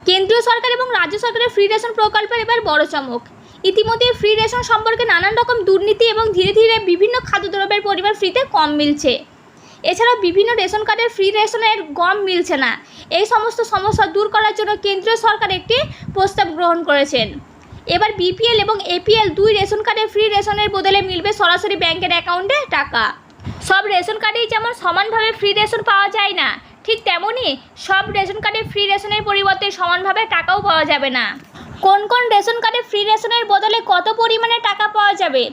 কেন্দ্রীয় সরকার এবং রাজ্য সরকারের ফ্রি রেশন প্রকল্পের এবার বড় চমক। ইতিমধ্যে ফ্রি রেশন সম্পর্কে নানান রকম দুর্নীতি এবং ধীরে ধীরে বিভিন্ন খাদ্যদ্রব্যের পরিমাণ ফ্রিতে কম মিলছে। এছাড়াও বিভিন্ন রেশন কার্ডের ফ্রি রেশনের গম মিলছে না। এই সমস্ত সমস্যা দূর করার জন্য কেন্দ্রীয় সরকার একটি প্রস্তাব গ্রহণ করেছেন। এবার বিপিএল এবং এপিএল দুই রেশন কার্ডের ফ্রি রেশনের বদলে মিলবে সরাসরি ব্যাংকের অ্যাকাউন্টে টাকা। সব রেশন কার্ডেই যেমন সমানভাবে ফ্রি রেশন পাওয়া যায় না, ঠিক তেমনই সব রেশন কার্ডে ফ্রি রেশনের পরিবর্তে সমানভাবে টাকাও পাওয়া যাবে না। কোন কোন রেশন কার্ডে ফ্রি রেশনের বদলে কত পরিমাণে টাকা পাওয়া যাবে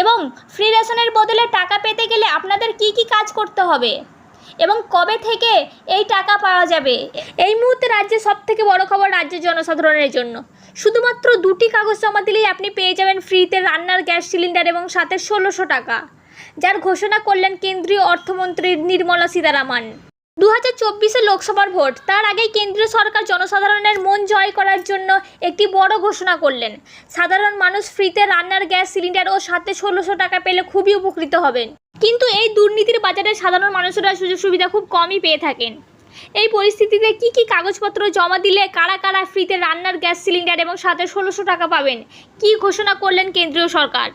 এবং ফ্রি রেশনের বদলে টাকা পেতে গেলে আপনাদের কি কি কাজ করতে হবে এবং কবে থেকে এই টাকা পাওয়া যাবে, এই মুহূর্তে রাজ্যের সবথেকে বড় খবর রাজ্যের জনসাধারণের জন্য। শুধুমাত্র দুটি কাগজ জমা দিলেই আপনি পেয়ে যাবেন ফ্রিতে রান্নার গ্যাস সিলিন্ডার এবং সাথে 1600 টাকা, যার ঘোষণা করলেন কেন্দ্রীয় অর্থমন্ত্রী নির্মলা সীতারামন। 2024 লোকসভার ভোট, তার আগেই কেন্দ্রীয় সরকার জনসাধারণের মন জয় করার জন্য একটি বড় ঘোষণা করলেন। সাধারণ মানুষ ফ্রিতে রান্নার গ্যাস সিলিন্ডার ও সাথে 1600 টাকা পেলে খুবই উপকৃত হবেন। কিন্তু এই দুর্নীতির বাজারে সাধারণ মানুষেরা সুযোগ সুবিধা খুব কমই পেয়ে থাকেন। এই পরিস্থিতিতে কি কি কাগজপত্র জমা দিলে কারা কারা ফ্রিতে রান্নার গ্যাস সিলিন্ডার এবং সাথে 1600 টাকা পাবেন, কি ঘোষণা করলেন কেন্দ্রীয় সরকার।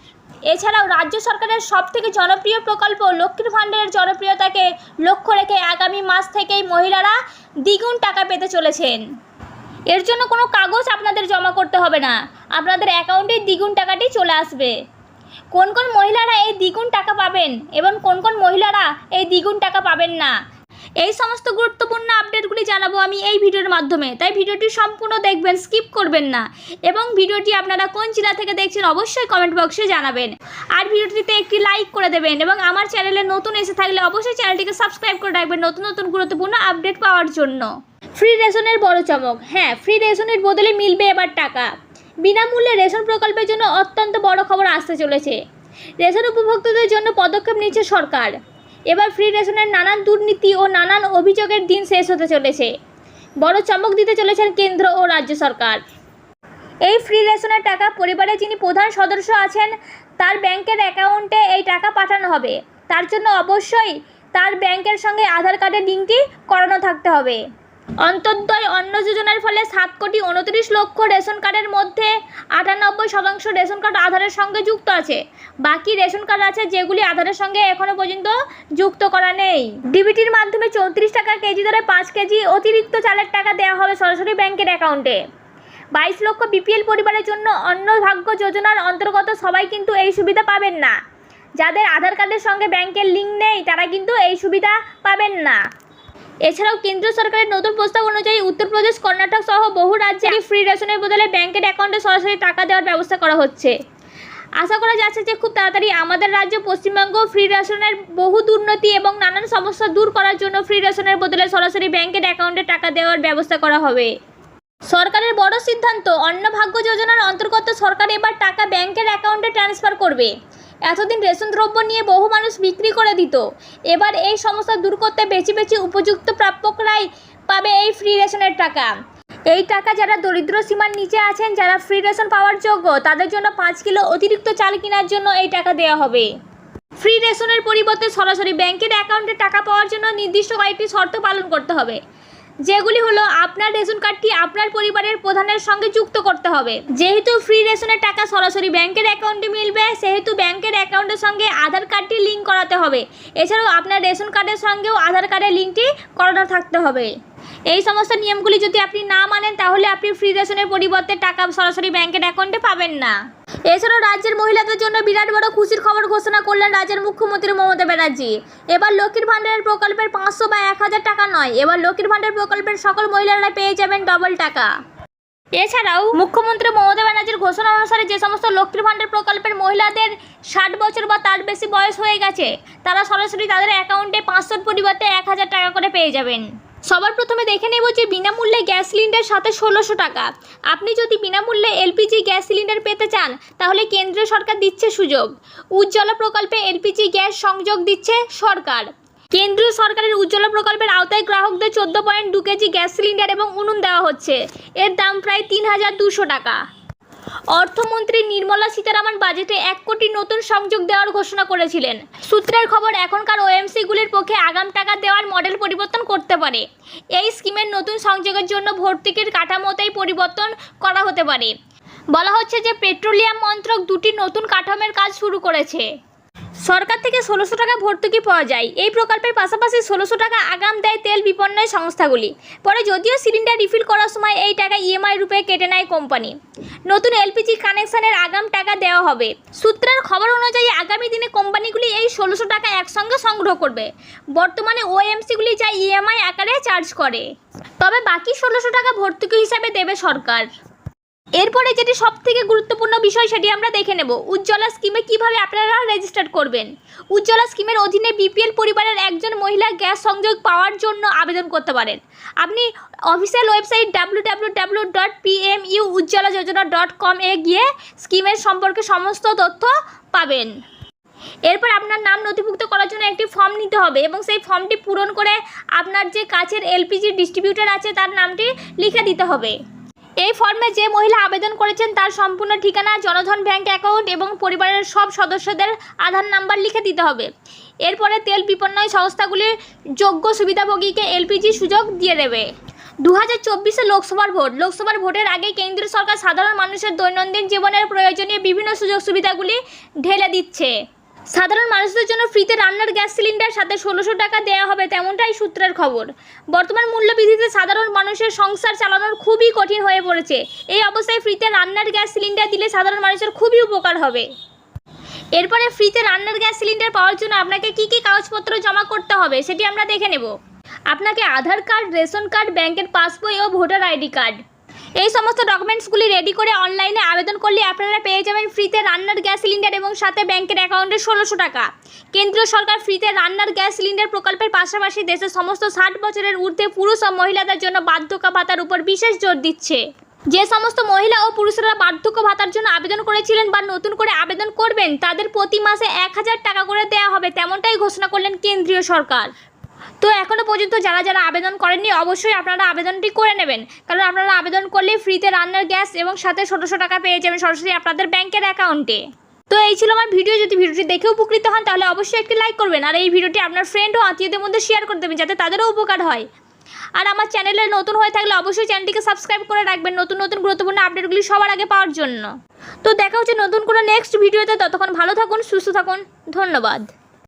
এছাড়াও রাজ্য সরকারের সবথেকে জনপ্রিয় প্রকল্প লক্ষ্মীর ভাণ্ডারের জনপ্রিয়তাকে লক্ষ্য রেখে আগামী মাস থেকেই মহিলারা দ্বিগুণ টাকা পেতে চলেছেন। এর জন্য কোনো কাগজ আপনাদের জমা করতে হবে না, আপনাদের অ্যাকাউন্টে দ্বিগুণ টাকাটি চলে আসবে। কোন কোন মহিলারা এই দ্বিগুণ টাকা পাবেন এবং কোন কোন মহিলারা এই দ্বিগুণ টাকা পাবেন না, এই সমস্ত গুরুত্বপূর্ণ আপডেটগুলি জানাবো আমি এই ভিডিওর মাধ্যমে। তাই ভিডিওটি সম্পূর্ণ দেখবেন, স্কিপ করবেন না। এবং ভিডিওটি আপনারা কোন জেলা থেকে দেখছেন অবশ্যই কমেন্ট বক্সে জানাবেন। আর ভিডিওটিতে একটি লাইক করে দেবেন এবং আমার চ্যানেলে নতুন এসে থাকলে অবশ্যই চ্যানেলটিকে সাবস্ক্রাইব করে রাখবেন নতুন নতুন গুরুত্বপূর্ণ আপডেট পাওয়ার জন্য। ফ্রি রেশনের বড় চমক। হ্যাঁ, ফ্রি রেশনের বদলে মিলবে এবার টাকা। বিনামূল্যে রেশন প্রকল্পের জন্য অত্যন্ত বড় খবর আসতে চলেছে। রেশন উপভোক্তাদের জন্য পদক্ষেপ নিচ্ছে সরকার। এবার ফ্রি রেশনের নানান দুর্নীতি ও নানান অভিযোগের দিন শেষ হতে চলেছে। বড় চমক দিতে চলেছেন কেন্দ্র ও রাজ্য সরকার। এই ফ্রি রেশনের টাকা পরিবারে যিনি প্রধান সদস্য আছেন তার ব্যাংকের অ্যাকাউন্টে এই টাকা পাঠানো হবে। তার জন্য অবশ্যই তার ব্যাংকের সঙ্গে আধার কার্ডের লিঙ্কটি করানো থাকতে হবে। অন্তর্দয় অন্ন যোজনার ফলে 7,29,00,000 রেশন কার্ডের মধ্যে 98% রেশন কার্ড আধারের সঙ্গে যুক্ত আছে। বাকি রেশন কার্ড আছে যেগুলি আধারের সঙ্গে এখনও পর্যন্ত যুক্ত করা নেই। ডিবিটির মাধ্যমে 34 টাকা কেজি দরে 5 কেজি অতিরিক্ত চালের টাকা দেওয়া হবে সরাসরি ব্যাংকের অ্যাকাউন্টে। 22 লক্ষ বিপিএল পরিবারের জন্য অন্নভাগ্য যোজনার অন্তর্গত সবাই কিন্তু এই সুবিধা পাবেন না। যাদের আধার কার্ডের সঙ্গে ব্যাংকের লিঙ্ক নেই তারা কিন্তু এই সুবিধা পাবেন না। এছাড়াও কেন্দ্র সরকারের নতুন প্রস্তাব অনুযায়ী উত্তরপ্রদেশ, কর্ণাটক সহ বহু রাজ্যে ফ্রি রেশনের বদলে ব্যাংকের অ্যাকাউন্টে সরাসরি টাকা দেওয়ার ব্যবস্থা করা হচ্ছে। আশা করা যাচ্ছে যে খুব তাড়াতাড়ি আমাদের রাজ্য পশ্চিমবঙ্গ ফ্রি রেশনের বহু দুর্নীতি এবং নানান সমস্যা দূর করার জন্য ফ্রি রেশনের বদলে সরাসরি ব্যাংকের অ্যাকাউন্টে টাকা দেওয়ার ব্যবস্থা করা হবে। সরকারের বড় সিদ্ধান্ত, অন্নভাগ্য যোজনার অন্তর্গত সরকার এবার টাকা ব্যাংকের অ্যাকাউন্টে ট্রান্সফার করবে। এতদিন রেশন দ্রব্য নিয়ে বহু মানুষ বিক্রি করে দিত। এবার এই সমস্যা দূর করতে বেশি বেশি উপযুক্ত প্রাপকরাই পাবে এই ফ্রি রেশনের টাকা। এই টাকা যারা দরিদ্র সীমার নিচে আছেন, যারা ফ্রি রেশন পাওয়ার যোগ্য, তাদের জন্য 5 কিলো অতিরিক্ত চাল কেনার জন্য এই টাকা দেওয়া হবে। ফ্রি রেশনের পরিবর্তে সরাসরি ব্যাংকের অ্যাকাউন্টে টাকা পাওয়ার জন্য নির্দিষ্ট কয়েকটি শর্ত পালন করতে হবে, যেগুলি হলো আপনার রেশন কার্ডটি আপনার পরিবারের প্রধানের সঙ্গে যুক্ত করতে হবে। যেহেতু ফ্রি রেশনের টাকা সরাসরি ব্যাংকের অ্যাকাউন্টে মিলবে, সেহেতু ব্যাংকের অ্যাকাউন্টের সঙ্গে আধার কার্ডটি লিঙ্ক করাতে হবে। এছাড়াও আপনার রেশন কার্ডের সঙ্গেও আধার কার্ডের লিঙ্কটি করানো থাকতে হবে। এই সমস্ত নিয়মগুলি যদি আপনি না মানেন তাহলে আপনি ফ্রি রেশনের পরিবর্তে টাকা সরাসরি ব্যাংকের অ্যাকাউন্টে পাবেন না। এছাড়াও রাজ্যের মহিলাদের জন্য বিরাট বড় খুশির খবর ঘোষণা করলেন রাজ্যের মুখ্যমন্ত্রী মমতা ব্যানার্জি। এবার লক্ষ্মীর ভাণ্ডারের প্রকল্পের 500 বা 1000 টাকা নয়, এবার লক্ষ্মীর ভাণ্ডার প্রকল্পের সকল মহিলারা পেয়ে যাবেন ডবল টাকা। এছাড়াও মুখ্যমন্ত্রী মমতা ব্যানার্জির ঘোষণা অনুসারে যে সমস্ত লক্ষ্মীর ভাণ্ডার প্রকল্পের মহিলাদের 60 বছর বা তার বেশি বয়স হয়ে গেছে তারা সরাসরি তাদের অ্যাকাউন্টে 500 পরিবর্তে 1000 টাকা করে পেয়ে যাবেন। সবার প্রথমে দেখে নেব যে বিনামূল্যে গ্যাস সিলিন্ডার সাথে 1600 টাকা। আপনি যদি বিনামূল্যে এলপিজি গ্যাস সিলিন্ডার পেতে চান তাহলে কেন্দ্র সরকার দিচ্ছে সুযোগ। উজ্জ্বলা প্রকল্পে এলপিজি গ্যাস সংযোগ দিচ্ছে সরকার। কেন্দ্রীয় সরকারের উজ্জ্বলা প্রকল্পের আওতায় গ্রাহকদের 14.2 কেজি গ্যাস সিলিন্ডার এবং উনুন দেওয়া হচ্ছে। এর দাম প্রায় 3200 টাকা। অর্থমন্ত্রী নির্মলা সীতারামন বাজেটে 1 কোটি নতুন সংযোগ দেওয়ার ঘোষণা করেছিলেন। সূত্রের খবর, এখনকার ওএমসিগুলির পক্ষে আগাম টাকা দেওয়ার মডেল পরিবর্তন করতে পারে। এই স্কিমের নতুন সংযোগের জন্য ভর্তুকির কাঠামোতেই পরিবর্তন করা হতে পারে। বলা হচ্ছে যে পেট্রোলিয়াম মন্ত্রক 2টি নতুন কাঠামোর কাজ শুরু করেছে। সরকার থেকে 1600 টাকা ভর্তুকি পাওয়া যায়। এই প্রকল্পের পাশাপাশি 1600 টাকা আগাম দেয় তেল বিপণন সংস্থাগুলি। পরে যদিও সিলিন্ডার রিফিল করার সময় এই টাকা ইএমআই রূপে কেটে নেয় কোম্পানি। নতুন এলপিজি কানেকশনের আগাম টাকা দেওয়া হবে। সূত্রের খবর অনুযায়ী আগামী দিনে কোম্পানিগুলি এই 1600 টাকা একসঙ্গে সংগ্রহ করবে। বর্তমানে ওএমসিগুলি যা ইএমআই আকারে চার্জ করে, তবে বাকি 1600 টাকা ভর্তুকি হিসাবে দেবে সরকার। এরপরে যেটি সবথেকে গুরুত্বপূর্ণ বিষয় সেটি আমরা দেখে নেব। উজ্জ্বলা স্কিমে কিভাবে আপনারা রেজিস্টার করবেন। উজ্জ্বলা স্কিমের অধীনে বিপিএল পরিবারের একজন মহিলা গ্যাস সংযোগ পাওয়ার জন্য আবেদন করতে পারেন। আপনি অফিসিয়াল ওয়েবসাইট www.pmujjalajojana.com এ গিয়ে স্কিমের সম্পর্কে সমস্ত তথ্য পাবেন। এরপর আপনার নাম নথিভুক্ত করার জন্য একটি ফর্ম নিতে হবে এবং সেই ফর্মটি পূরণ করে আপনার যে কাছের এলপিজি ডিস্ট্রিবিউটর আছে তার নামটি লিখে দিতে হবে। এই ফর্মে যে মহিলা আবেদন করেছেন তার সম্পূর্ণ ঠিকানা, জনধন ব্যাংক অ্যাকাউন্ট এবং পরিবারের সব সদস্যদের আধার নাম্বার লিখে দিতে হবে। এরপরে তেল বিপণন সংস্থাগুলির যোগ্য সুবিধাভোগীকে এলপিজি সুযোগ দিয়ে দেবে। 2024 লোকসভার ভোটের আগে কেন্দ্রীয় সরকার সাধারণ মানুষের দৈনন্দিন জীবনের প্রয়োজনীয় বিভিন্ন সুযোগ সুবিধাগুলি ঢেলে দিচ্ছে। সাধারণ মানুষদের জন্য ফ্রিতে রান্নার গ্যাস সিলিন্ডার সাথে 1600 টাকা দেওয়া হবে, তেমনটাই সূত্রের খবর। বর্তমান মূল্যবৃদ্ধিতে সাধারণ মানুষের সংসার চালানোর খুবই কঠিন হয়ে পড়েছে। এই অবস্থায় ফ্রিতে রান্নার গ্যাস সিলিন্ডার দিলে সাধারণ মানুষের খুবই উপকার হবে। এরপরে ফ্রিতে রান্নার গ্যাস সিলিন্ডার পাওয়ার জন্য আপনাকে কী কী কাগজপত্র জমা করতে হবে সেটি আমরা দেখে নেব। আপনাকে আধার কার্ড, রেশন কার্ড, ব্যাংকের পাসবই ও ভোটার আইডি কার্ড, এই সমস্ত ডকুমেন্টসগুলি রেডি করে অনলাইনে আবেদন করলে আপনারা পেয়ে যাবেন ফ্রিতে রান্নার গ্যাস সিলিন্ডার এবং সাথে ব্যাংকের অ্যাকাউন্টে 1600 টাকা। কেন্দ্রীয় সরকার ফ্রিতে রান্নার গ্যাস সিলিন্ডার প্রকল্পের পাশাপাশি দেশের সমস্ত 60 বছরের ঊর্ধ্বে পুরুষ ও মহিলাদের জন্য বার্ধক্য ভাতার উপর বিশেষ জোর দিচ্ছে। যে সমস্ত মহিলা ও পুরুষরা বার্ধক্য ভাতার জন্য আবেদন করেছিলেন বা নতুন করে আবেদন করবেন তাদের প্রতি মাসে 1000 টাকা করে দেওয়া হবে, তেমনটাই ঘোষণা করলেন কেন্দ্রীয় সরকার। তো এখনও পর্যন্ত যারা আবেদন করেননি অবশ্যই আপনারা আবেদনটি করে নেবেন, কারণ আপনারা আবেদন করলে ফ্রিতে রান্নার গ্যাস এবং সাথে 1600 টাকা পেয়ে যাবেন সরাসরি আপনাদের ব্যাংকের অ্যাকাউন্টে। তো এই ছিল আমার ভিডিও। যদি ভিডিওটি দেখে উপকৃত হন তাহলে অবশ্যই একটি লাইক করবেন আর এই ভিডিওটি আপনার ফ্রেন্ড ও আত্মীয়দের মধ্যে শেয়ার করে দেবেন যাতে তাদেরও উপকার হয়। আর আমার চ্যানেলে নতুন হয়ে থাকলে অবশ্যই চ্যানেলটিকে সাবস্ক্রাইব করে রাখবেন নতুন গুরুত্বপূর্ণ আপডেটগুলি সবার আগে পাওয়ার জন্য। তো দেখা হচ্ছে নতুন কোনো নেক্সট ভিডিওতে। ততক্ষণ ভালো থাকুন, সুস্থ থাকুন, ধন্যবাদ।